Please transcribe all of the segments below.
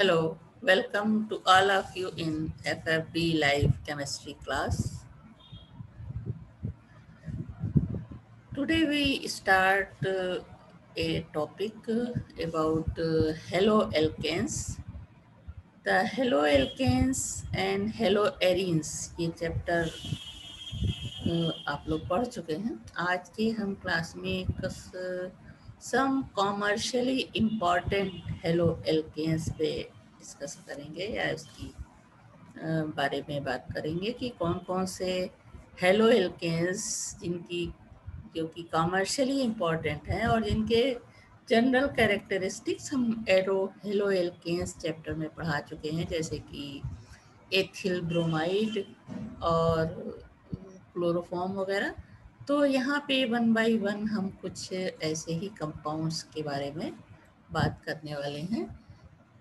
Hello, welcome to all of you in FFB Live Chemistry class. Today we start a topic about haloalkanes. The haloalkanes and haloarenes ये chapter आप लोग पढ़ चुके हैं। आज के हम क्लास में सम कॉमर्शियली इम्पॉर्टेंट haloalkanes पे डिस्कस करेंगे या उसकी बारे में बात करेंगे कि कौन कौन से हेलो एल्केन्स जिनकी जो कि कॉमर्शियली इम्पॉर्टेंट हैं और जिनके जनरल कैरेक्टरिस्टिक्स हम हेलो एल्केन्स चैप्टर में पढ़ा चुके हैं, जैसे कि एथिल ब्रोमाइड और क्लोरोफॉर्म वगैरह। तो यहाँ पे वन बाय वन हम कुछ ऐसे ही कंपाउंड्स के बारे में बात करने वाले हैं।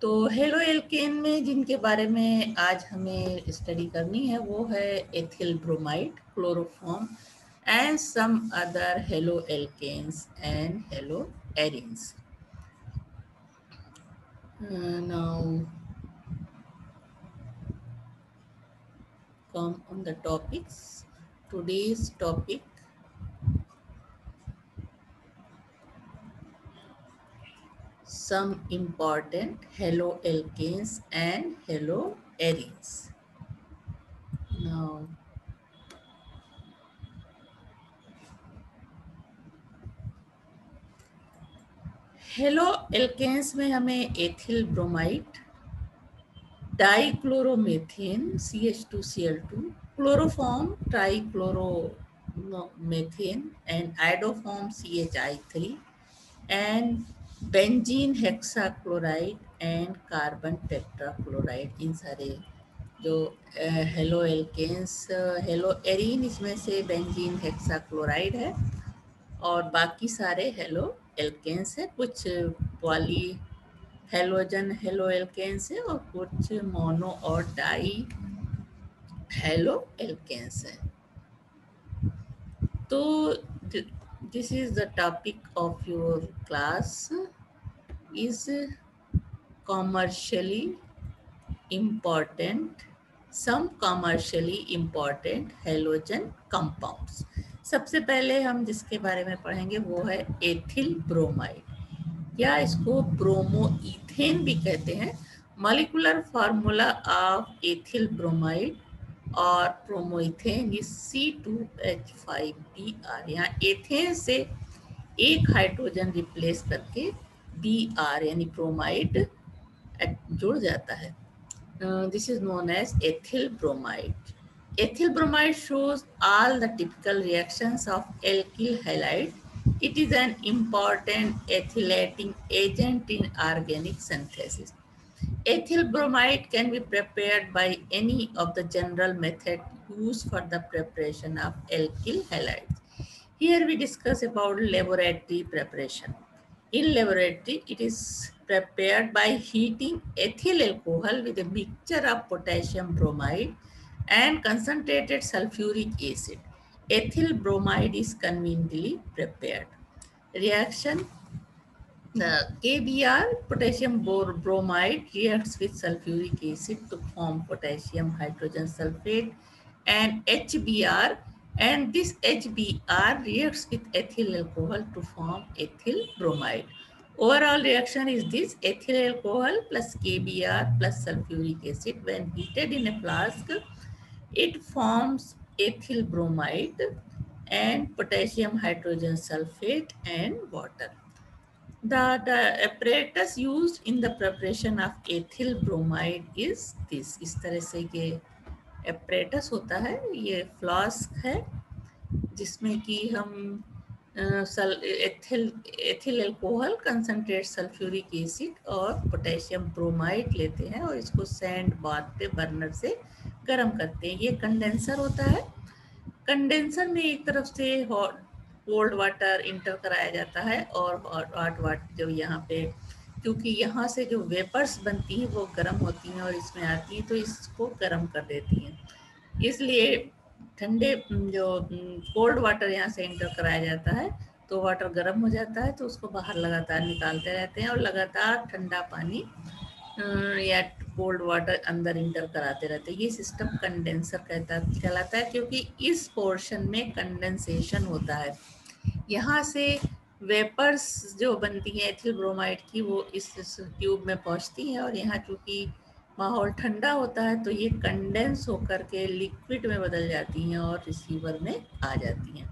तो हेलो एल्केन में जिनके बारे में आज हमें स्टडी करनी है वो है ethyl bromide, chloroform and some other haloalkanes and haloarenes. Now come on the topics. Today's topic some important haloalkanes and haloarenes. Now haloalkanes में हमें ethyl bromide, dichloromethane CH2Cl2, chloroform trichloromethane and iodoform CHI3 and benzene hexachloride and carbon tetrachloride, इन सारे जो haloalkanes, haloarene इसमें से benzene hexachloride है और बाकी सारे हेलो एल्केन्स है। कुछ पॉली हेलोजन हेलो एल्केन्स है और कुछ मोनो और डाई हेलो एल्केन्स है। तो this is the topic of your class is commercially important, some commercially important halogen compounds. सबसे पहले हम जिसके बारे में पढ़ेंगे वो है एथिल ब्रोमाइड, या इसको ब्रोमोइथेन भी कहते हैं। Molecular formula of ethyl bromide और ब्रोमोइथेन इज C2H5Br। यहाँ एथेन से एक हाइड्रोजन रिप्लेस करके Br यानी ब्रोमाइड जुड़ जाता है। This is known as ethyl bromide. Ethyl bromide shows all the typical reactions of alkyl halide. It is an important ethylating agent in organic synthesis. Ethyl bromide can be prepared by any of the general methods used for the preparation of alkyl halides. Here we discuss about laboratory preparation. In laboratory, it is prepared by heating ethyl alcohol with a mixture of potassium bromide and concentrated sulfuric acid. Ethyl bromide is conveniently prepared. Reaction: the KBr, potassium bromide, reacts with sulfuric acid to form potassium hydrogen sulfate and HBr, and this HBr reacts with ethyl alcohol to form ethyl bromide. Overall reaction is this: ethyl alcohol plus KBr plus sulfuric acid, when heated in a flask, it forms ethyl bromide and potassium hydrogen sulfate and water. The apparatus used in the preparation of ethyl bromide is this. इस तरह से ये apparatus होता है। ये flask है जिसमें कि हम ethyl alcohol, concentrate sulphuric acid और पोटेशियम ब्रोमाइड लेते हैं और इसको सैंड बाथ पे बर्नर से गर्म करते हैं। ये कंडेंसर होता है। कंडेंसर में एक तरफ से कोल्ड वाटर इंटर कराया जाता है और हॉट वाटर जो यहाँ पे, क्योंकि यहाँ से जो वेपर्स बनती हैं वो गर्म होती हैं और इसमें आती हैं तो इसको गर्म कर देती हैं। इसलिए ठंडे जो कोल्ड वाटर यहाँ से इंटर कराया जाता है तो वाटर गर्म हो जाता है, तो उसको बाहर लगातार निकालते रहते हैं और लगातार ठंडा पानी या कोल्ड वाटर अंदर इंटर कराते रहते हैं। ये सिस्टम कंडेंसर कहलाता है, क्योंकि इस पोर्शन में कंडेंसेशन होता है। यहाँ से वेपर्स जो बनती हैं एथिल ब्रोमाइड की, वो इस ट्यूब में पहुँचती हैं, और यहाँ चूँकि माहौल ठंडा होता है तो ये कंडेंस होकर के लिक्विड में बदल जाती हैं और रिसीवर में आ जाती हैं।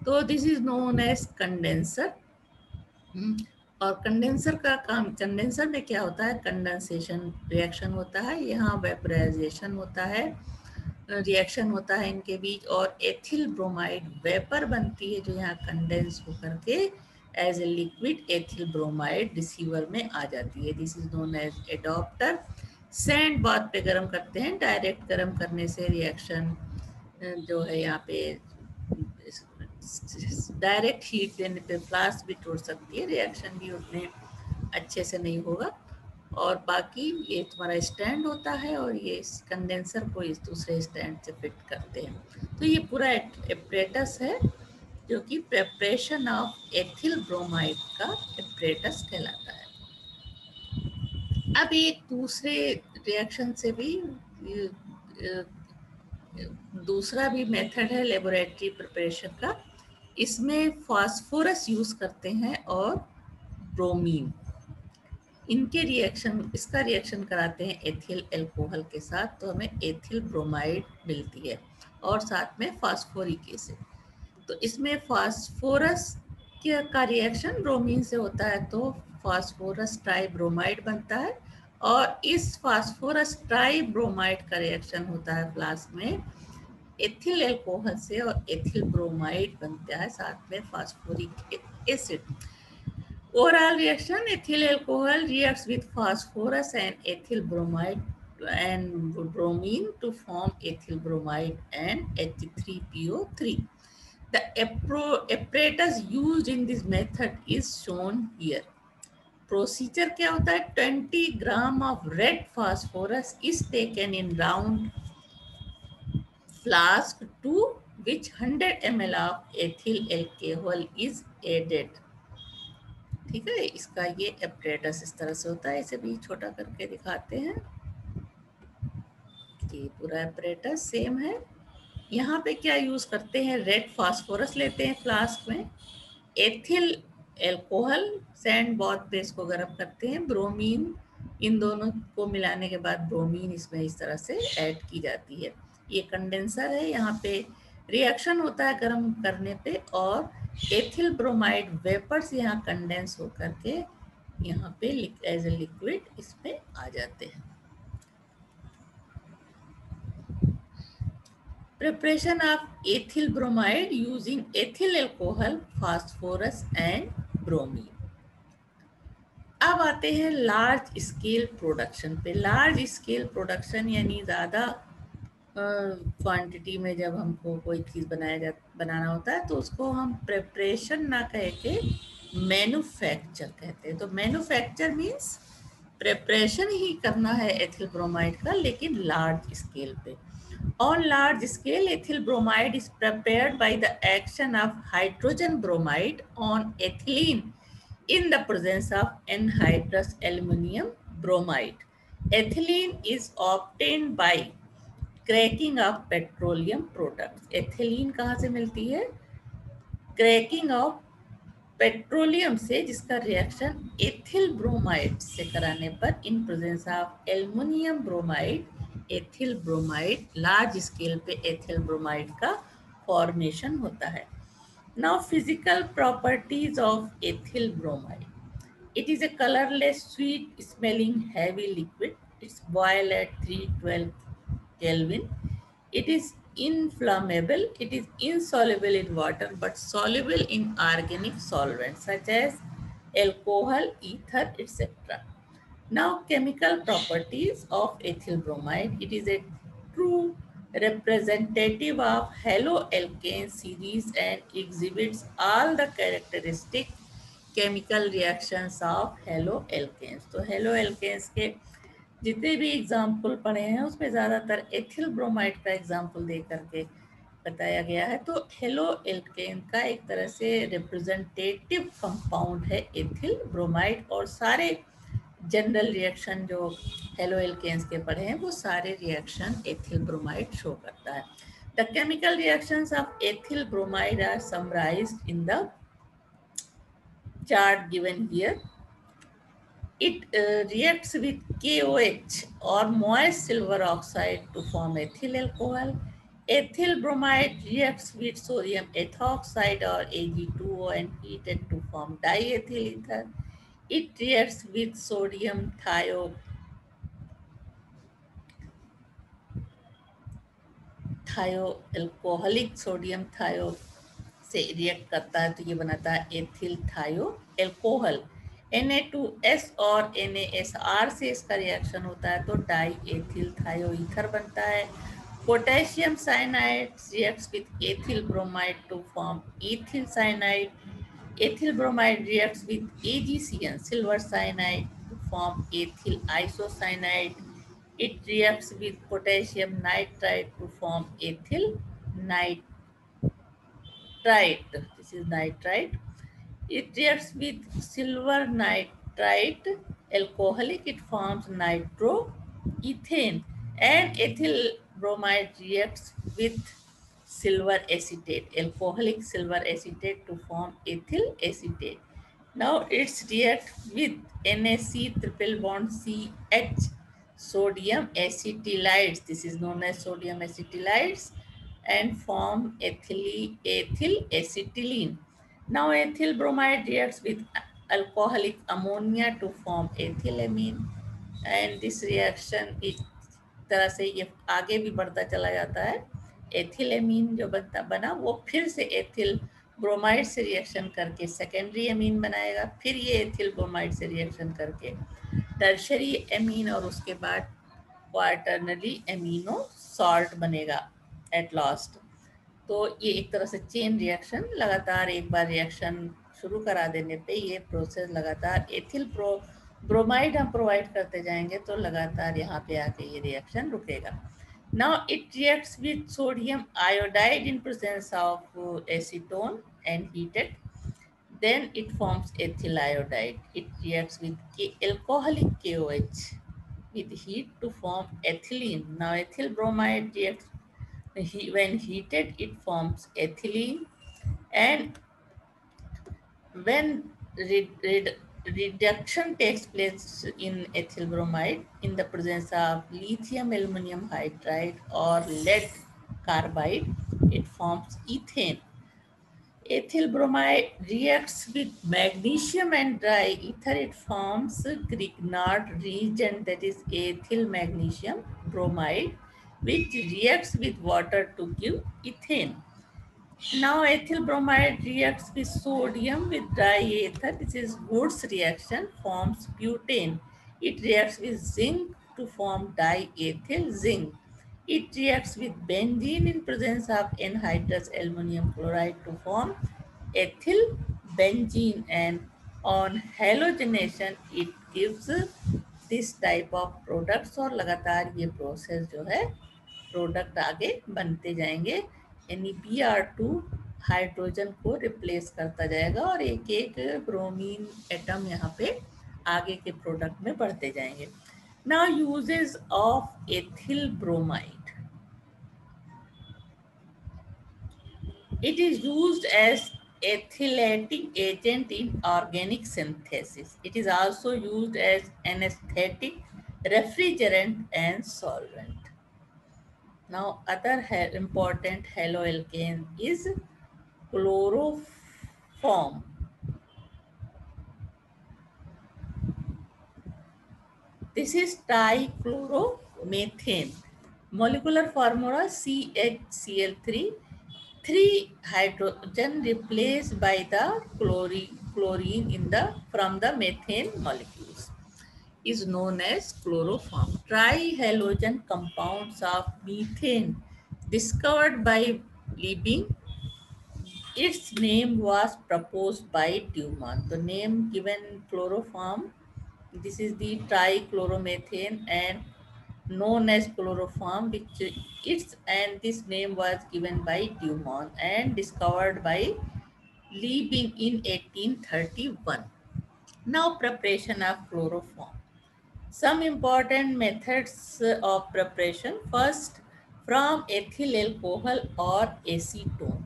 तो this is known as condenser. और कंडेंसर का काम, कंडेंसर में क्या होता है, कंडेंसेशन रिएक्शन होता है, यहाँ वेपराइजेशन होता है, रिएक्शन होता है इनके बीच, और एथिल ब्रोमाइड वेपर बनती है जो यहाँ कंडेंस होकर के as a liquid ethyl bromide receiver में आ जाती है। This is known as adapter. Sand bath पे गर्म करते हैं, डायरेक्ट गर्म करने से रिएक्शन जो है यहाँ पे डायरेक्ट हीट देने पे फ्लास्क भी टूट सकती है, रिएक्शन भी उतने अच्छे से नहीं होगा। और बाकी ये तुम्हारा स्टैंड होता है, और ये इस कंडेंसर को इस दूसरे स्टैंड से फिट करते हैं। तो ये पूरा एपरेटस है जो कि प्रेपरेशन ऑफ एथिल ब्रोमाइड का एपरेटस कहलाता है। अब एक दूसरे रिएक्शन से भी दूसरा भी मेथड है लेबोरेटरी प्रिपरेशन का। इसमें फास्फोरस यूज करते हैं और ब्रोमीन, इनके रिएक्शन, इसका रिएक्शन कराते हैं एथिल अल्कोहल के साथ, तो हमें एथिल ब्रोमाइड मिलती है, और साथ में फास्फोरिक एसिड। तो इसमें फास्फोरस का रिएक्शन ब्रोमीन से होता है, तो फास्फोरस ट्राइब्रोमाइड बनता है, और इस फास्फोरस ट्राइब्रोमाइड का रिएक्शन होता है फ्लास्क में एथिल अल्कोहल से, और एथिल ब्रोमाइड बनता है साथ में phosphoric acid. Overall reaction, ethyl alcohol reacts with phosphorus and ethyl bromide and bromine to form ethyl bromide and H3PO3. The apparatus used in this method is shown here. Procedure क्या होता है, 20 ग्राम of red phosphorus is taken in round flask to which 100 ml of ethyl alcohol is added. ठीक है, इसका ये apparatus इस तरह से होता है, इसे भी छोटा करके दिखाते हैं। ये पूरा एपरेटस सेम है। यहाँ पे क्या यूज करते हैं, रेड फास्फोरस लेते हैं फ्लास्क में, एथिल एल्कोहल सैंड बॉथ पे इसको गर्म करते हैं, ब्रोमीन, इन दोनों को मिलाने के बाद ब्रोमीन इसमें इस तरह से ऐड की जाती है। ये कंडेंसर है, यहाँ पे रिएक्शन होता है गर्म करने पे, और एथिल ब्रोमाइड वेपर्स यहाँ कंडेंस होकर के यहाँ पे एज ए लिक्विड इसमें आ जाते हैं। Preparation of ethyl bromide using ethyl alcohol, phosphorus and bromine. अब आते हैं लार्ज स्केल प्रोडक्शन पे। लार्ज स्केल प्रोडक्शन यानी ज़्यादा क्वांटिटी में जब हमको कोई चीज़ बनाना होता है तो उसको हम प्रिपरेशन ना कह के मैन्युफैक्चर कहते हैं। तो मैन्युफैक्चर मीन्स प्रिपरेशन ही करना है एथिल ब्रोमाइड का, लेकिन लार्ज स्केल पे। On large scale, ethyl bromide is prepared by the action of hydrogen bromide on ethylene in the presence of anhydrous aluminum bromide. Ethylene is obtained by cracking of petroleum products. Ethylene कहाँ से मिलती है, cracking of petroleum से, जिसका reaction ethyl bromide से कराने पर in presence of aluminium bromide ethyl bromide, large scale पे एथिल ब्रोमाइड का फॉर्मेशन होता है। Now physical properties of ethyl bromide, it is a colourless sweet smelling heavy liquid, its boil at 312 Kelvin. It is inflammable, it is insoluble in water but soluble in organic solvents such as alcohol, ether, etc. Now, chemical properties of ethyl bromide. It is a true representative of haloalkane series and exhibits all the characteristic chemical reactions of haloalkanes. तो haloalkanes के जितने भी example पढ़े हैं उसमें ज़्यादातर ethyl bromide का example दे करके बताया गया है। तो हेलोएल्केन का एक तरह से रिप्रेजेंटेटिव कंपाउंड है एथिल ब्रोमाइड, और सारे जनरल रिएक्शन जो हेलो एल्केन्स के पढ़े हैं वो सारे रिएक्शन एथिल ब्रोमाइड शो करता है. The chemical reactions of ethyl bromide are summarised in the chart given here. It reacts with KOH or moist silver oxide to form ethyl alcohol. Ethyl bromide reacts with sodium ethoxide or Ag2O and heated to form diethyl ether. It reacts with sodium thioalcoholic sodium thio से react करता है तो ये बनाता है ethyl थायो alcohol. Na2S और NaSR से इसका रिएक्शन होता है तो डाई एथिल थायो ईथर बनता है. Potassium cyanide reacts with ethyl bromide to form ethyl cyanide. Ethyl bromide reacts with AgCN silver cyanide to form ethyl isocyanide. It reacts with potassium nitride to form ethyl nitrite. This is nitrite. It reacts with silver nitrite alcoholic. It forms nitroethane. And ethyl bromide reacts with silver acetate, alcoholic silver acetate to form ethyl acetate. Now it's react with NaC triple bond CH sodium acetylides. This is known as sodium acetylides and form ethyl acetylene. Now ethyl bromide reacts with alcoholic ammonia to form ethylamine and this reaction इस तरह से ये आगे भी बढ़ता चला जाता है. एथिलेमीन जो बना वो फिर से एथिल ब्रोमाइड से रिएक्शन करके सेकेंडरी एमीन बनाएगा, फिर ये एथिल ब्रोमाइड से रिएक्शन करके टर्शरी एमीन और उसके बाद क्वार्टरनरी एमिनो सॉल्ट बनेगा एट लास्ट. तो ये एक तरह से चेन रिएक्शन लगातार एक बार रिएक्शन शुरू करा देने पे ये प्रोसेस लगातार एथिल ब्रोमाइड हम प्रोवाइड करते जाएंगे तो लगातार यहाँ पे आके ये रिएक्शन रुकेगा. Now it reacts with sodium iodide in presence of acetone and heated. Then it forms ethyl iodide. It reacts with alcoholic KOH with heat to form ethylene. Now ethyl bromide reacts when heated, it forms ethylene, and when reduction takes place in ethyl bromide in the presence of lithium aluminum hydride or lead carbide, it forms ethane. Ethyl bromide reacts with magnesium and dry ether. It forms Grignard reagent, that is ethyl magnesium bromide, which reacts with water to give ethane. Now ethyl bromide reacts with sodium with dry ether. This is Woods reaction, forms butane. It reacts with zinc to form diethyl zinc. It reacts with benzene in presence of anhydrous aluminum chloride to form ethyl benzene, and on halogenation it gives this type of products. और लगातार ये process जो है product आगे बनते जाएंगे, यानी Br2 hydrogen को रिप्लेस करता जाएगा और एक एक ब्रोमीन एटम यहाँ पे आगे के प्रोडक्ट में बढ़ते जाएंगे. Now uses of ethyl bromide. It is used as ethylating agent in organic synthesis. It is also used as anesthetic, refrigerant and solvent. Now other important haloalkane is chloroform. This is trichloromethane. Molecular formula CHCl3. 3 hydrogen replaced by the chlorine in the from the methane molecules is known as chloroform. Trihalogen compounds of methane discovered by Liebig. Its name was proposed by Dumont. The name given chloroform, this is the trichloromethane and known as chloroform, which this name was given by Dumont and discovered by Liebig in 1831. Now preparation of chloroform. Some important methods of preparation. First, from ethyl alcohol or acetone.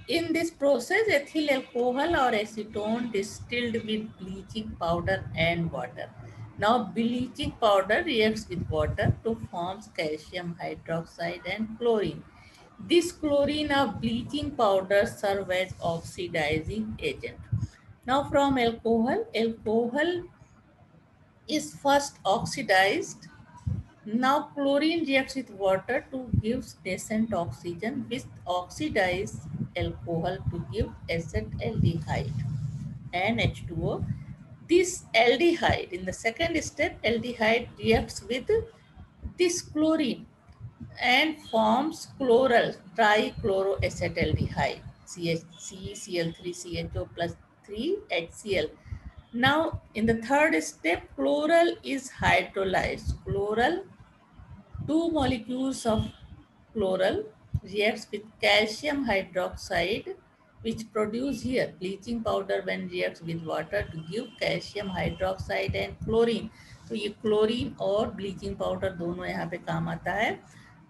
In this process, ethyl alcohol or acetone distilled with bleaching powder and water. Now, bleaching powder reacts with water to form calcium hydroxide and chlorine. This chlorine of bleaching powder serves as oxidizing agent. Now, from alcohol is first oxidized. Now chlorine reacts with water to give nascent oxygen with oxidized alcohol to give acetaldehyde and H2O. This aldehyde, in the second step, aldehyde reacts with this chlorine and forms chloral trichloroacetaldehyde, CCl3CHO plus 3 HCl. Now, in the third step, chloral is hydrolyzed. Two molecules of chloral reacts with calcium hydroxide, which produce here bleaching powder when reacts with water to give calcium hydroxide and chlorine. तो ये chlorine और bleaching powder दोनों यहाँ पे काम आता है.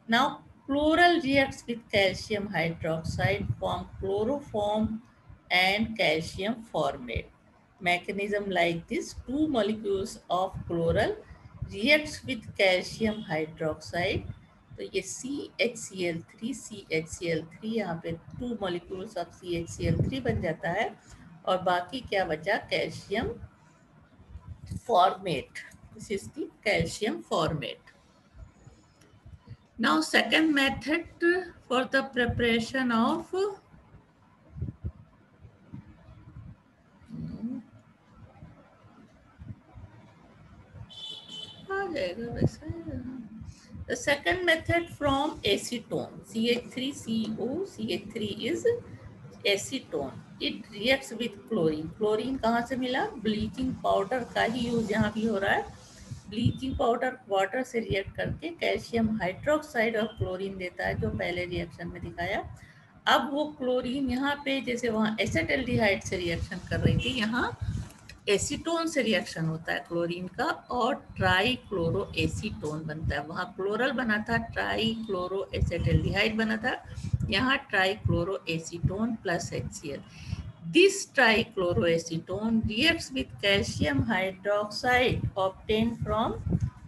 Now chloral reacts with calcium hydroxide, form chloroform and calcium formate. Mechanism like this: two molecules of chloral reacts with calcium hydroxide. तो ये CHCl3 यहाँ पे टू मॉलिक्यूल्स ऑफ CHCl3 बन जाता है और बाकी क्या बचा? Calcium formate. This is the calcium formate. Now second method for the preparation of the second method from acetone. CH3CO, CH3 is acetone. It reacts with chlorine. Chlorine कहाँ से मिला? ब्लीचिंग पाउडर का ही यूज यहाँ भी हो रहा है. Bleaching powder water से रिएक्ट करके कैल्शियम हाइड्रोक्साइड और क्लोरीन देता है, जो पहले रिएक्शन में दिखाया. अब वो क्लोरीन यहाँ पे जैसे वहाँ एसेटल्डिहाइड से रिएक्शन कर रही थी, यहाँ एसीटोन से रिएक्शन होता है क्लोरीन का और ट्राई क्लोरो एसीटोन बनता है. वहाँ क्लोरल बना था, ट्राई क्लोरो एसेटल्डिहाइड बना था, यहाँ try chloro acetone plus HCl. This trichloroacetone reacts with calcium hydroxide obtained from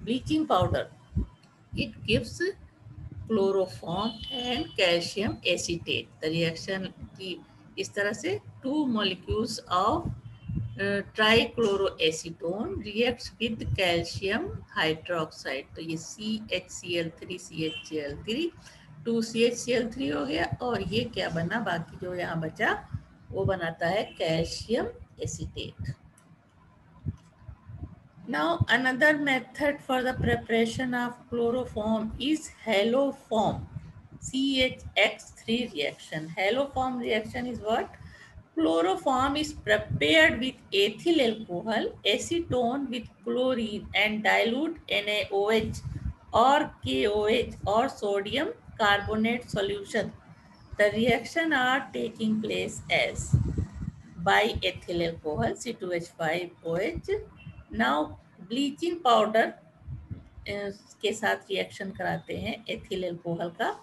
bleaching powder. It gives chloroform and calcium acetate. The reaction की इस तरह से two molecules of trichloroacetone reacts with calcium hydroxide. तो ये CHCl3 CHCl3 2CHCl3 हो गया और ये क्या बना? बाकी जो यहाँ बचा वो बनाता है calcium acetate. Now another method for the preparation of chloroform is haloform CHX3 reaction. Haloform reaction is what? Chloroform is prepared with ethyl alcohol, acetone with chlorine and dilute NaOH or KOH or sodium carbonate solution. The reaction are taking place as by ethyl alcohol C2H5OH. Now bleaching powder के साथ reaction कराते हैं ethyl alcohol का.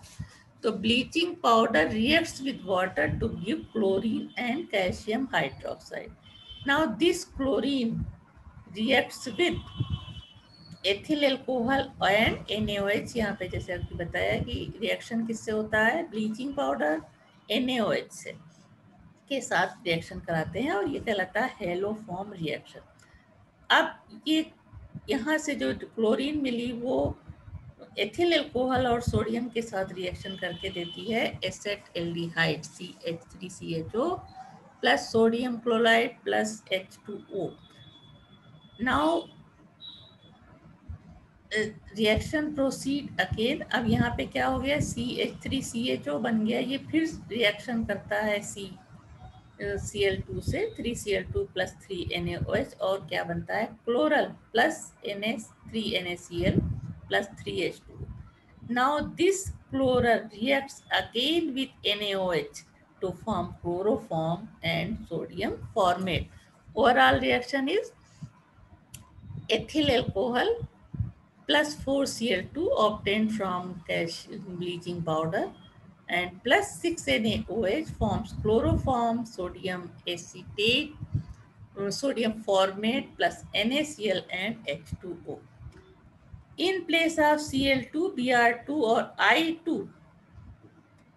तो bleaching powder reacts with water to give chlorine and calcium hydroxide. Now this chlorine reacts with ethyl alcohol and NaOH. यहाँ पे जैसे आपको बताया कि रिएक्शन किससे होता है? ब्लीचिंग पाउडर NaOH से के साथ रिएक्शन कराते हैं और ये कहलाता है हेलोफॉर्म रिएक्शन. अब ये यहाँ से जो क्लोरीन मिली वो एथिल अल्कोहल और सोडियम के साथ रिएक्शन करके देती है एसेटल्डिहाइड CH3CHO plus sodium chloride plus H2O. Now reaction proceed again. अब यहाँ पे क्या हो गया? CH3CHO बन गया. ये फिर रिएक्शन करता है Cl2 से 3Cl2 प्लस 3NaOH और क्या बनता है? Chloral plus Na3NaCl plus 3H2. Now this chloral reacts again with NaOH to form chloroform and sodium formate. Overall reaction is ethyl alcohol plus 4Cl2 obtained from bleaching powder, and plus 6NaOH forms chloroform, sodium acetate, sodium formate plus NaCl and H2O. In place of Cl2, Br2 or I2,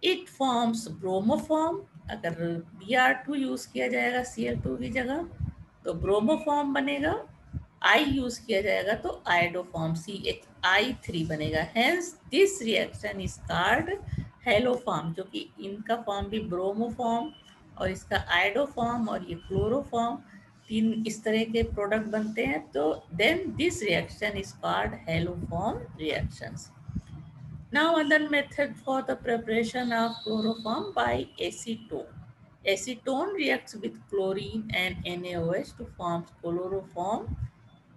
it forms bromoform. अगर Br2 use किया जाएगा Cl2 की जगह तो bromoform बनेगा. आई use किया जाएगा तो आयोडोफॉर्म CHI3 बनेगा. Hence this reaction is called haloform, जो कि इनका फॉर्म भी ब्रोमोफॉर्म और इसका आयोडोफॉर्म और ये क्लोरोफॉर्म, तीन इस तरह के प्रोडक्ट बनते हैं. तो then this reaction is called haloform reactions. Now another method for the preparation of chloroform by acetone. Acetone reacts with chlorine and NaOH to form chloroform,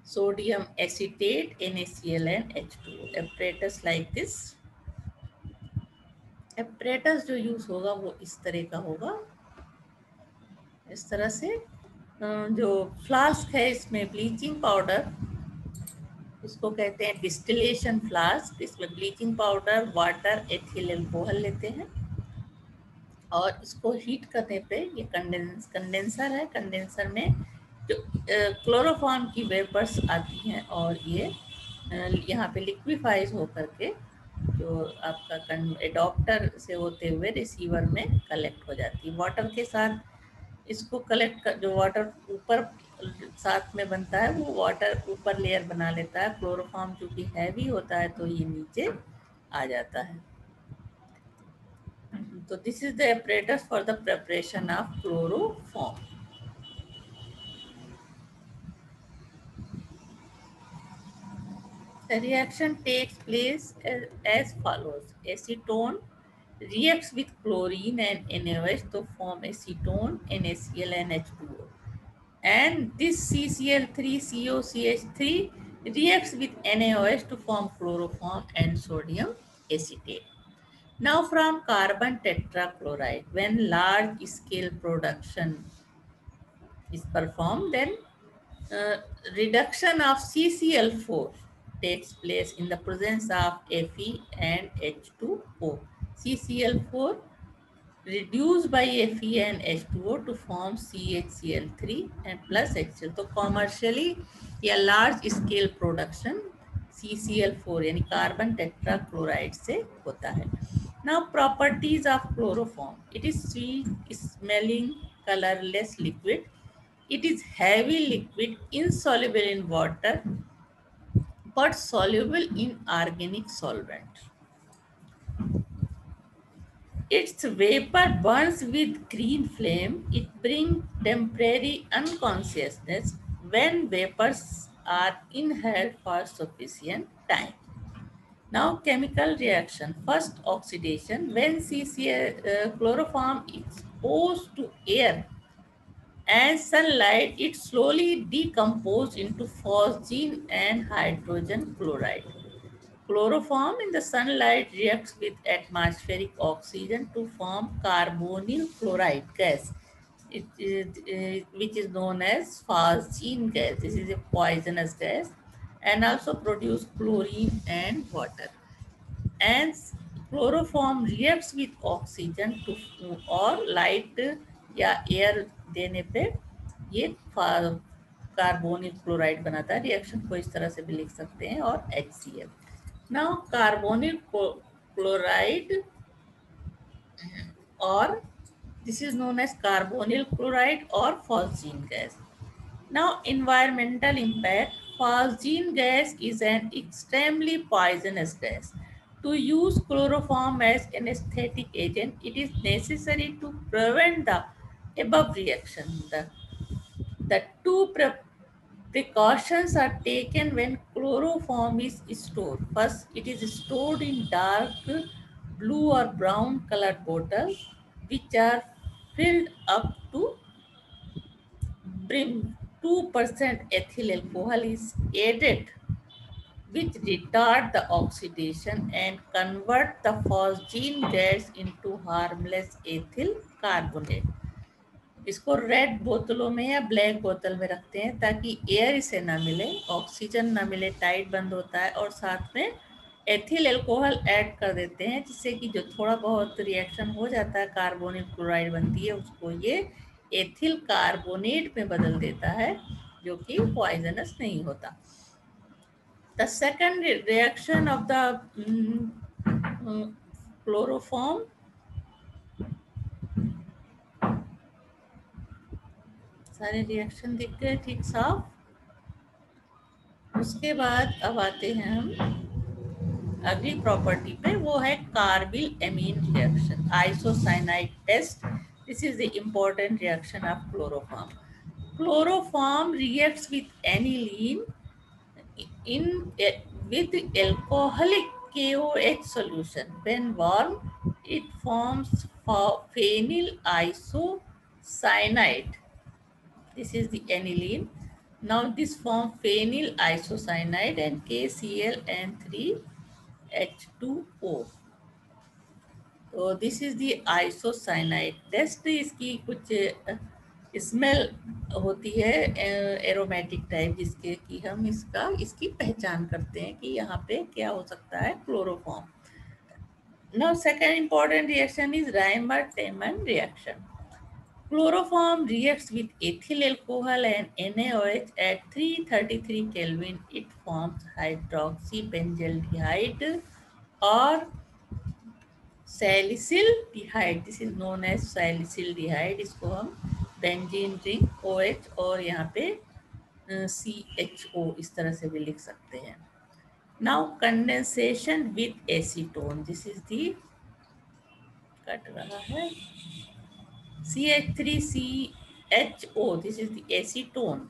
sodium acetate, NaCl and H2O. Apparatus like this. Apparatus जो use होगा वो इस तरह का होगा. इस तरह से जो फ्लास्क है इसमें ब्लीचिंग पाउडर, इसको कहते हैं डिस्टिलेशन फ्लास्क. इसमें bleaching powder, water, ethyl alcohol लेते हैं और इसको हीट करने पे ये कंडेंसर है. कंडेंसर में जो क्लोरोफॉर्म की वेपर्स आती हैं और ये यहाँ पे लिक्विफाइज हो करके जो आपका एडॉप्टर से होते हुए रिसीवर में कलेक्ट हो जाती है. वाटर के साथ इसको कलेक्ट कर, जो वाटर ऊपर साथ में बनता है वो वाटर ऊपर लेयर बना लेता है. क्लोरोफॉर्म चूँकि हैवी होता है तो ये नीचे आ जाता है. So this is the apparatus for the preparation of chloroform. The reaction takes place as follows. Acetone reacts with chlorine and NaOH to form acetone, NaCl and H2O. And this CCl3COCH3 reacts with NaOH to form chloroform and sodium acetate. Now from carbon tetrachloride, when large scale production is performed, then reduction of CCl4 takes place in the presence of Fe and H2O. CCl4 reduced by Fe and H2O to form CHCl3 and plus HCl. तो commercially या large scale production CCl4 यानी carbon tetrachloride से होता है. Now properties of chloroform. It is sweet smelling, colorless liquid. It is heavy liquid, insoluble in water, but soluble in organic solvent. Its vapor burns with green flame. It brings temporary unconsciousness when vapors are inhaled for sufficient time. Now chemical reaction. First oxidation. When chloroform is exposed to air and sunlight, it slowly decomposes into phosgene and hydrogen chloride. Chloroform in the sunlight reacts with atmospheric oxygen to form carbonyl chloride gas, which is known as phosgene gas. This is a poisonous gas and also produce chlorine and water. And chloroform reacts with oxygen to और light या air देने पे ये carbonyl chloride बनाता है. Reaction को इस तरह से भी लिख सकते हैं. और HCl. Now carbonyl chloride, or this is known as carbonyl chloride or phosgene gas. Now environmental impact. Phosgene gas is an extremely poisonous gas. To use chloroform as an anesthetic agent, it is necessary to prevent the above reaction. The two precautions are taken when chloroform is stored. First, it is stored in dark blue or brown colored bottles which are filled up to brim. 2% ethyl alcohol is added, which retard the oxidation and convert the phosgene gas into harmless ethyl carbonate. इसको red बोतलों में या black बोतल में रखते हैं ताकि air इसे ना मिले, ऑक्सीजन ना मिले, टाइट बंद होता है, और साथ में एथिल अल्कोहल ऐड कर देते हैं जिससे कि जो थोड़ा बहुत रिएक्शन हो जाता है, कार्बोनिल क्लोराइड बनती है, उसको ये एथिल कार्बोनेट में बदल देता है जो कि पॉइजनस नहीं होता। The second reaction of the chloroform, सारे रिएक्शन दिख गए ठीक साफ। उसके बाद अब आते हैं हम अगली प्रॉपर्टी पे, वो है carbylamine reaction, isocyanide test. This is the important reaction of chloroform. Chloroform reacts with aniline in with alcoholic KOH solution. When warm, it forms phenyl isocyanide. This is the aniline. Now this forms phenyl isocyanide and KCl and 3H2O. तो this is the isocyanide test. इसकी कुछ smell होती है aromatic type, जिसके कि हम इसकी पहचान करते हैं कि यहाँ पे क्या हो सकता है, chloroform. Now second important reaction is Reimer Tiemann reaction. Chloroform reacts with ethyl alcohol and NaOH at 333 Kelvin. It forms hydroxybenzaldehyde or salicylaldehyde. This is known as salicylaldehyde. इसको हम बेंजीन रिंग OH और यहाँ पे CHO इस तरह से भी लिख सकते हैं. Now condensation with acetone. This is the, cut रहा है, CH3CHO. This is the acetone.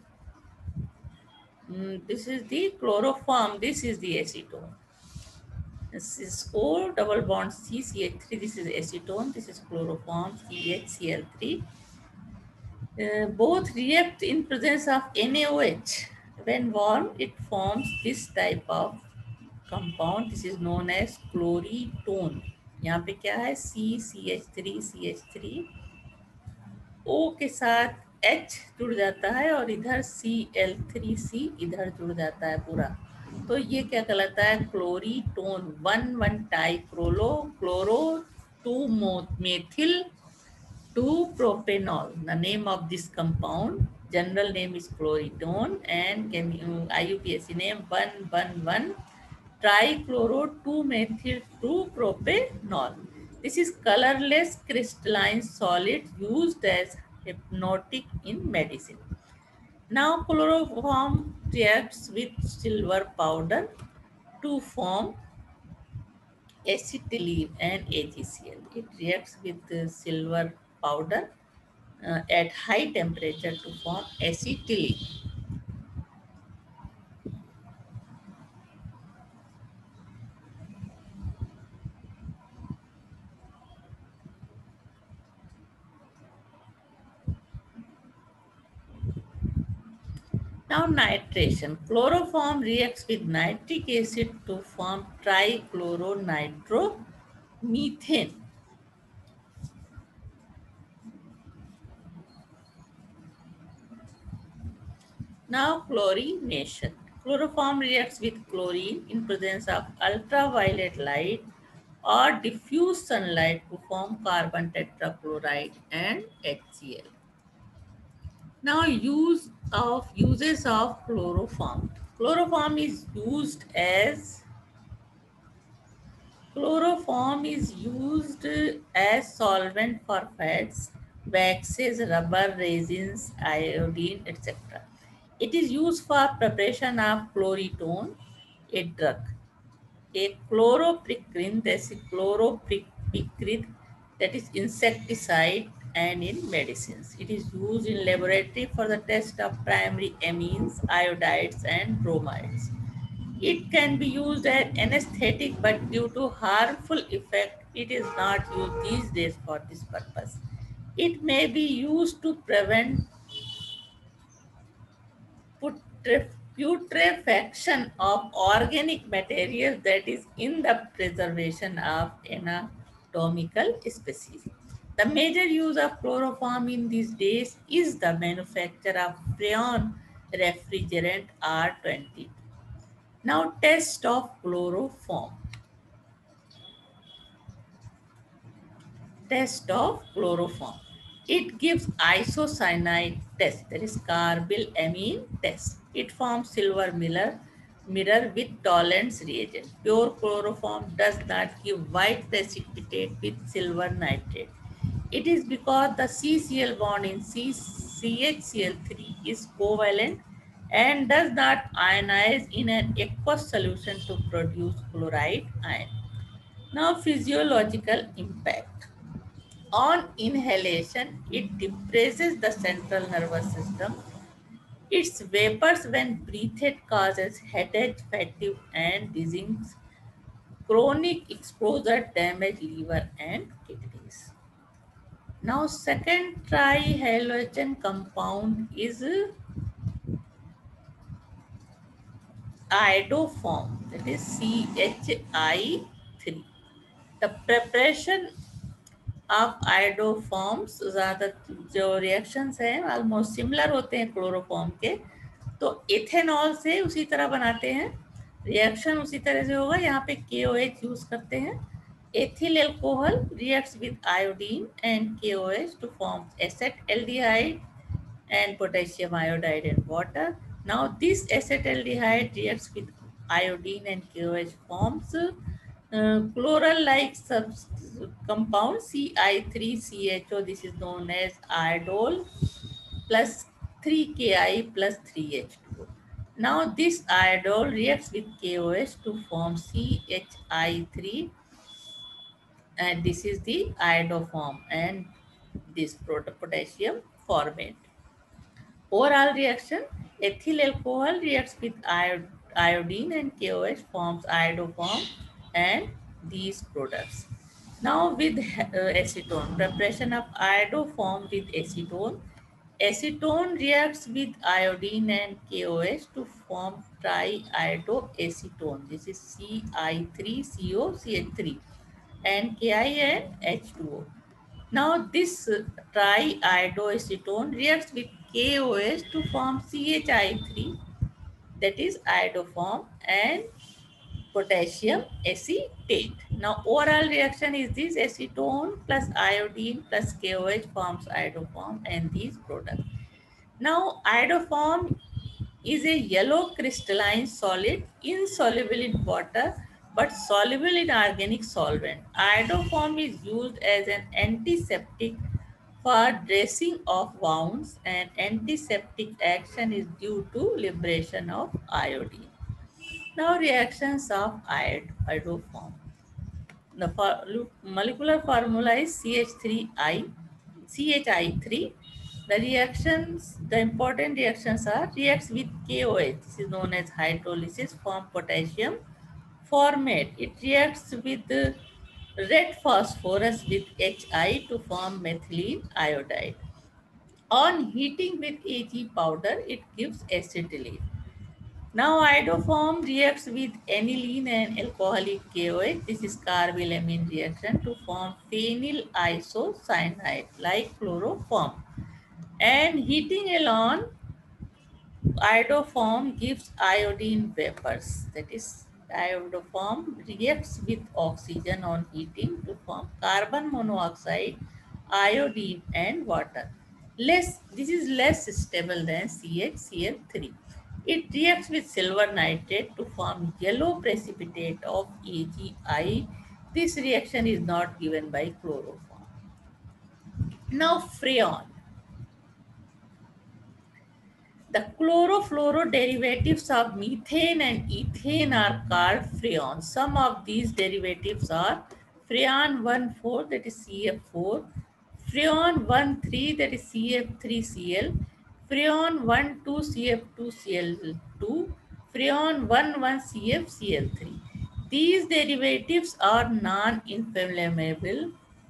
This is the chloroform. This is the acetone. This is O double bond CH3. This is acetone. This is chloroform CHCl3. Both react in presence of NaOH. When warm, it forms this type of compound. This is known as chloritone. यहाँ पे क्या है, CH3 O के साथ H जुड़ जाता है और इधर Cl3C इधर जुड़ जाता है पूरा. तो ये क्या कहलाता है, क्लोरीटोन. 1 टाइक्रोलो chloro 2 methyl 2-propanol. The name of this compound, general name is chloritone, and IUPAC name 1,1,1 trichloro 2-methyl 2-propanol. This is colorless crystalline solid used as hypnotic in medicine. Now chloroform reacts with silver powder to form acetylene and AgCl. It reacts with silver powder at high temperature to form acetylene. Now nitration. Chloroform reacts with nitric acid to form trichloronitromethane. Now chlorination. Chloroform reacts with chlorine in presence of ultraviolet light or diffuse sunlight to form carbon tetrachloride and HCl. Now uses of chloroform. Chloroform is used as solvent for fats, waxes, rubber, resins, iodine, etc. It is used for preparation of chloritone, a drug. A chloropicrine, that's a chloropicrid, that is insecticide, and in medicines. It is used in laboratory for the test of primary amines, iodides, and bromides. It can be used as anesthetic, but due to harmful effect, it is not used these days for this purpose. It may be used to prevent putrefaction of organic material, that is in the preservation of anatomical species. The major use of chloroform in these days is the manufacture of Freon refrigerant R20. Now test of chloroform. Test of chloroform. It gives isocyanide test, that is carbylamine test. It forms silver mirror with tolerance reagent. Pure chloroform does not give white precipitate with silver nitrate. It is because the CCl bond in CHCl3 is covalent and does not ionize in an aqueous solution to produce chloride ion. Now physiological impact. On inhalation, it depresses the central nervous system. Its vapors when breathed causes headache, fatigue and dizziness. Chronic exposure damage liver and kidneys. Now second trihalogen compound is iodoform, that is CHI3. The preparation of iodoforms ज़्यादा जो reactions हैं almost similar होते हैं chloroform के, तो ethanol से उसी तरह बनाते हैं, रिएक्शन उसी तरह से होगा। यहाँ पे KOH यूज करते हैं। Ethyl alcohol reacts with iodine and KOH to form acetaldehyde and potassium iodide and water. Now this acetaldehyde reacts with iodine and KOH forms chloral-like compound CI3CHO. This is known as iodol plus 3Ki plus 3H2O. Now this iodol reacts with KOH to form CHI3, and this is the iodoform, and this potassium formate. Overall reaction, ethyl alcohol reacts with iodine and KOH forms iodoform and these products. Now with acetone, preparation of iodoform with acetone. Acetone reacts with iodine and KOH to form triiodoacetone. This is CI3COCH3 and Ki and H2O. Now this triiodoacetone reacts with KOH to form CHI3, that is iodoform, and potassium acetate. Now overall reaction is this: acetone plus iodine plus KOH forms iodoform and these products. Now iodoform is a yellow crystalline solid insoluble in water but soluble in organic solvent. Iodoform is used as an antiseptic for dressing of wounds, and antiseptic action is due to liberation of iodine. Now reactions of iodoform. The molecular formula is CHI3. The reactions, the important reactions are: reacts with KOH, this is known as hydrolysis, form potassium formate. It reacts with red phosphorus with Hi to form methylene iodide. On heating with Ag powder, it gives acetylene. Now iodoform reacts with aniline and alcoholic KOH. This is carbylamine reaction to form phenyl isocyanide like chloroform. And heating alone, iodoform gives iodine vapors. That is, iodoform reacts with oxygen on heating to form carbon monoxide, iodine and water. This is less stable than CHCl3. It reacts with silver nitrate to form yellow precipitate of AgI. This reaction is not given by chloroform. Now freon. The chlorofluoro derivatives of methane and ethane are called freons. Some of these derivatives are freon 1,4, that is CF4, freon 1,3, that is CF3Cl, freon 1,2, CF2Cl2, freon 1,1, CFCl3. These derivatives are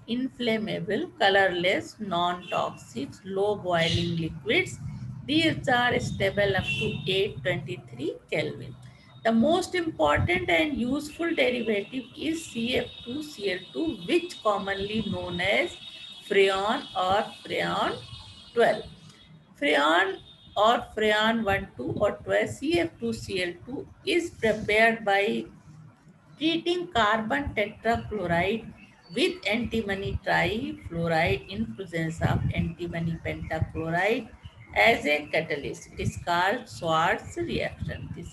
inflammable, colorless, non-toxic, low boiling liquids. These are stable up to 823 Kelvin. The most important and useful derivative is CF2Cl2, which commonly known as freon or freon 12. Freon or freon 1,2 or 12 CF2Cl2 is prepared by treating carbon tetrachloride with antimony trifluoride in presence of antimony pentachloride as a catalyst. It is called Schwarz reaction. This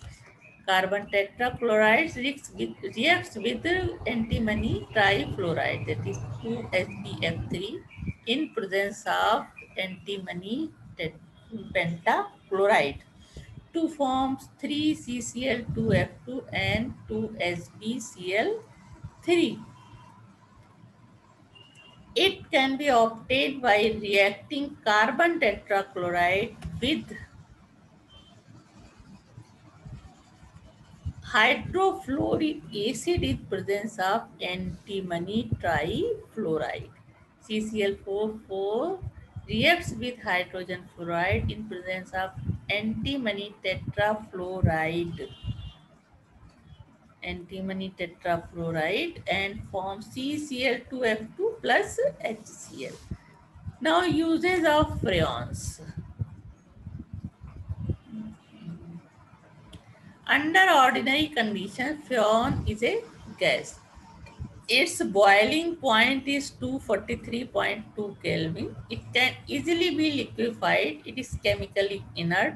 carbon tetrachloride reacts with antimony trifluoride, that is 2SbF3, in presence of antimony pentachloride to form 3CCl2F2 and 2SbCl3. It can be obtained by reacting carbon tetrachloride with hydrofluoric acid in presence of antimony trifluoride. CCl4 reacts with hydrogen fluoride in presence of antimony tetrafluoride and form CCl2F2 plus HCl. Now, uses of freons. Under ordinary conditions, freon is a gas. Its boiling point is 243.2 Kelvin. It can easily be liquefied. It is chemically inert.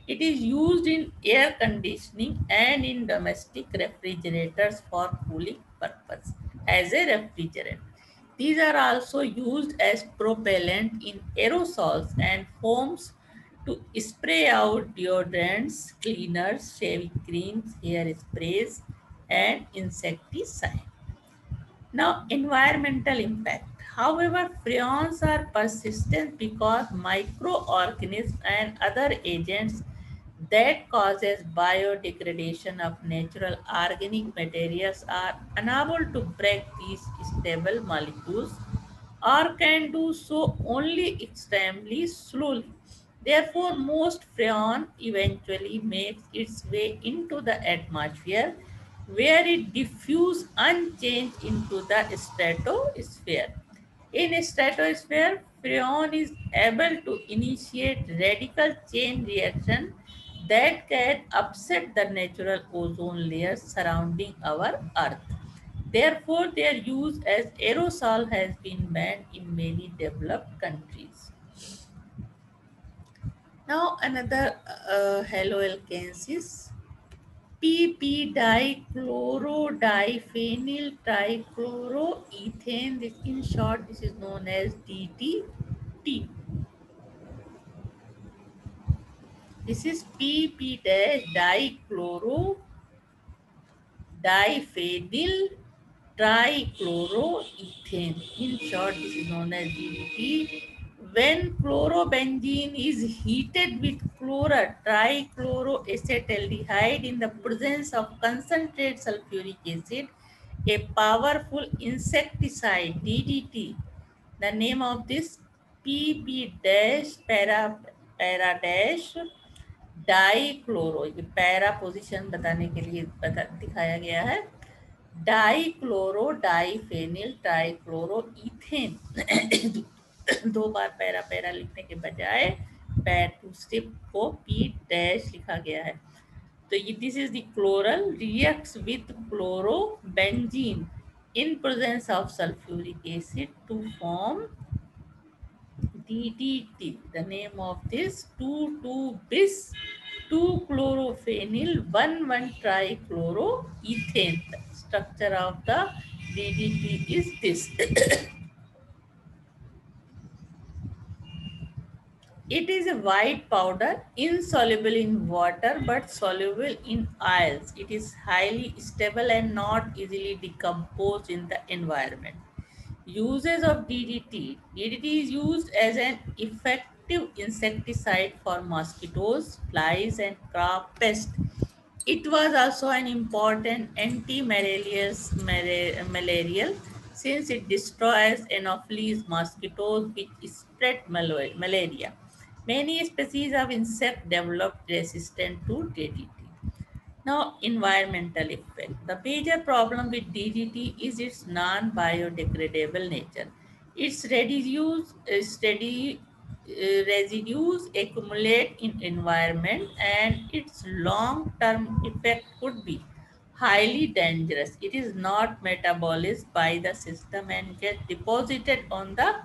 It is used in air conditioning and in domestic refrigerators for cooling purpose as a refrigerant. These are also used as propellant in aerosols and foams to spray out deodorants, cleaners, shaving creams, hair sprays, and insecticides. Now, environmental impact. However, freons are persistent because microorganisms and other agents that causes biodegradation of natural organic materials are unable to break these stable molecules or can do so only extremely slowly. Therefore, most freon eventually makes its way into the atmosphere where it diffuses unchanged into the stratosphere. In stratosphere, freon is able to initiate radical chain reaction that can upset the natural ozone layer surrounding our Earth. Therefore, their use as aerosol has been banned in many developed countries. Now, another haloalkanes is PP dichlorodiphenyl trichloroethane. In short, this is known as DDT. This is PP dichloro diphenyl trichloroethane. In short, this is known as DDT. When chlorobenzene is heated with trichloroacetaldehyde in the presence of concentrated sulfuric acid, a powerful insecticide DDT. The name of this PP dash para dash dichloro, ये para position बताने के लिए दिखाया गया है. Dichloro diphenyl trichloro ethane. दो बार para para लिखने के बजाय दूसरे को पी डैश लिखा गया है. तो ये this is the chloral reacts with chlorobenzene in presence of sulfuric acid to form DDT. The name of this 2,2-bis 2-chlorophenyl 1,1-trichloroethane. The structure of the DDT is this. It is a white powder, insoluble in water but soluble in oils. It is highly stable and not easily decomposed in the environment. Uses of DDT. DDT is used as an effective insecticide for mosquitoes, flies, and crop pests. It was also an important anti-malarial since it destroys Anopheles mosquitoes which spread malaria. Many species of insect developed resistant to DDT. Now, environmental effect. The major problem with DDT is its non-biodegradable nature. Its residues accumulate in environment, and its long-term effect could be highly dangerous. It is not metabolized by the system and gets deposited on the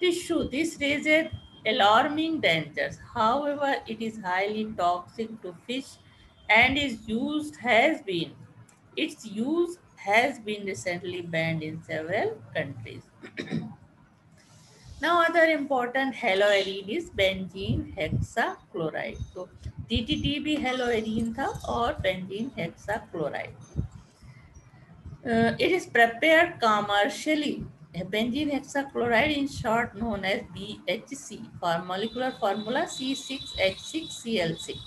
tissue. This raises alarming dangers. However, it is highly toxic to fish and its use has been recently banned in several countries. Now, other important haloarine is benzene hexachloride. तो DDT भी haloarine था और benzene hexachloride. It is prepared commercially. Benzene hexachloride, in short known as BHC, for molecular formula C6H6Cl6.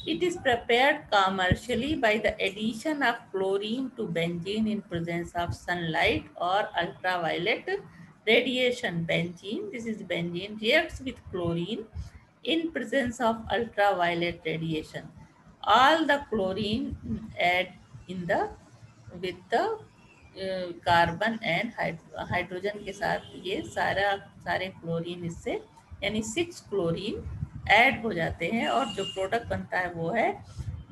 It is prepared commercially by the addition of chlorine to benzene in presence of sunlight or ultraviolet radiation. This is benzene, reacts with chlorine in presence of ultraviolet radiation. All the chlorine add in the with the carbon and hydrogen के साथ ये सारे chlorine इससे यानी 6 chlorine add हो जाते हैं और जो प्रोडक्ट बनता है वो है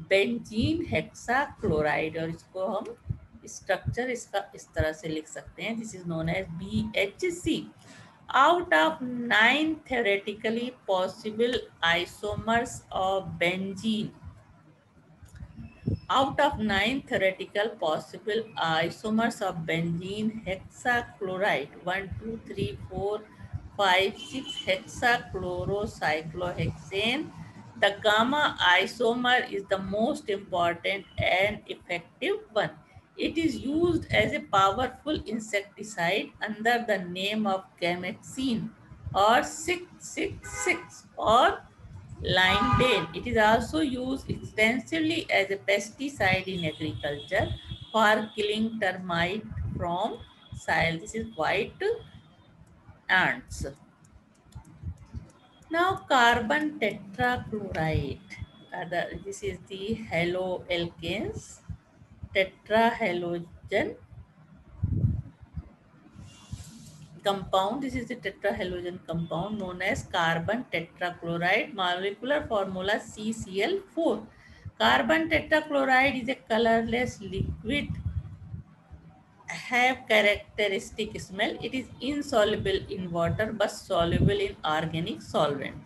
बेंजीन हेक्सा क्लोराइड। और इसको हम स्ट्रक्चर इसका इस तरह से लिख सकते हैं, this is known as BHC। Out of 9 theoretically possible isomers of benzene, out of 9 theoretical possible isomers of benzene hexachloride, 1, 2, 3, 4, 5, 6 hexachlorocyclohexane, the gamma isomer is the most important and effective one. It is used as a powerful insecticide under the name of gamexine or 666 or lindane. It is also used extensively as a pesticide in agriculture for killing termite from soil. This is white ants. Now carbon tetrachloride. This is the haloalkanes, tetrahalogen compound. This is the tetrahalogen compound known as carbon tetrachloride. Molecular formula CCl4. Carbon tetrachloride is a colorless liquid, have characteristic smell. It is insoluble in water but soluble in organic solvent.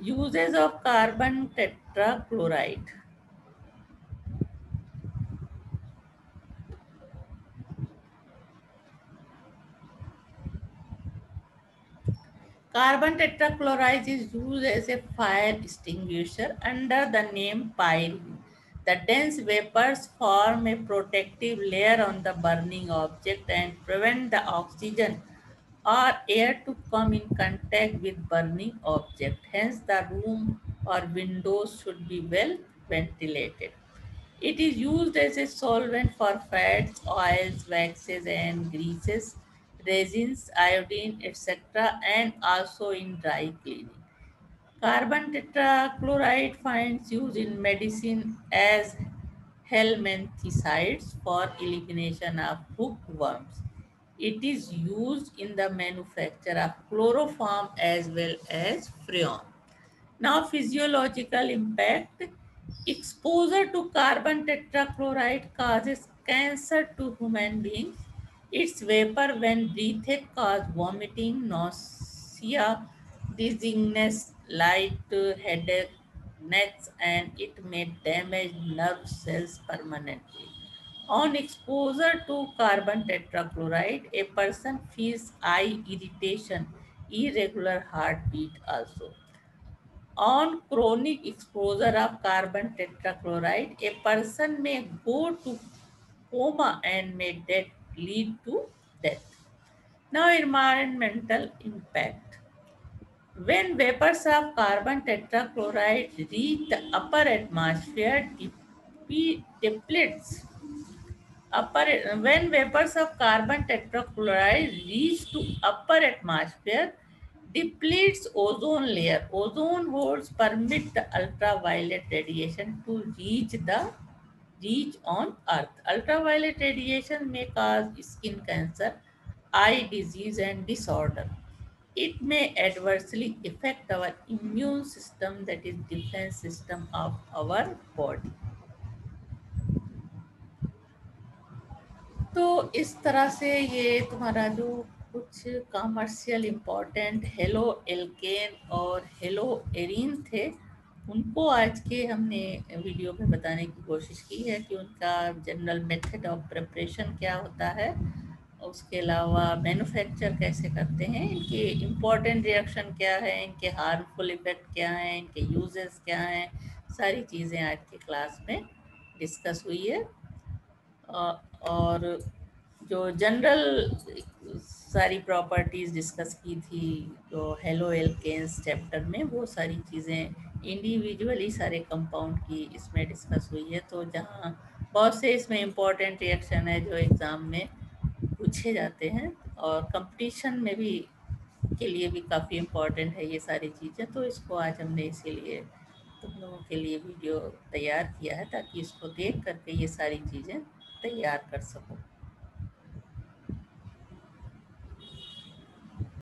Uses of carbon tetrachloride. Carbon tetrachloride is used as a fire extinguisher under the name pyrene. The dense vapors form a protective layer on the burning object and prevent the oxygen or air to come in contact with burning object. Hence, the room or windows should be well ventilated. It is used as a solvent for fats, oils, waxes, and greases, resins, iodine, etc., and also in dry cleaning. Carbon tetrachloride finds use in medicine as helminthicides for elimination of hookworms. It is used in the manufacture of chloroform as well as freon. Now, physiological impact. Exposure to carbon tetrachloride causes cancer to human beings. Its vapor, when breathed, cause vomiting, nausea, dizziness, light headache, and it may damage nerve cells permanently. On exposure to carbon tetrachloride, a person feels eye irritation, irregular heartbeat also. On chronic exposure of carbon tetrachloride, a person may go to coma and may lead to death. Now, environmental impact. When vapors of carbon tetrachloride reach the upper atmosphere, depletes when vapors of carbon tetrachloride reach to upper atmosphere, depletes ozone layer. Ozone holes permit the ultraviolet radiation to reach on Earth. Ultraviolet radiation may cause skin cancer, eye disease and disorder. It may adversely affect our immune system, that is defense system of our body. तो इस तरह से ये तुम्हारा जो कुछ commercial important halo alkane और hello arene थे, उनको आज के हमने वीडियो में बताने की कोशिश की है कि उनका जनरल मेथड ऑफ प्रिपरेशन क्या होता है, उसके अलावा मैन्युफैक्चर कैसे करते हैं, इनके इम्पोर्टेंट रिएक्शन क्या है, इनके हार्मफुल इफ़ेक्ट क्या हैं, इनके यूजेस क्या हैं, सारी चीज़ें आज की क्लास में डिस्कस हुई है। और जो जनरल सारी प्रॉपर्टीज़ डिस्कस की थी जो हेलो एल्केन्स चैप्टर में, वो सारी चीज़ें इंडिविजुअली सारे कंपाउंड की इसमें डिस्कस हुई है। तो जहाँ बहुत से इसमें इम्पोर्टेंट रिएक्शन है जो एग्ज़ाम में पूछे जाते हैं और कंपटीशन में भी के लिए भी काफ़ी इम्पोर्टेंट है ये सारी चीज़ें, तो इसको आज हमने इसीलिए तुम लोगों के लिए वीडियो तैयार किया है ताकि इसको देख करके ये सारी चीज़ें तैयार कर सको।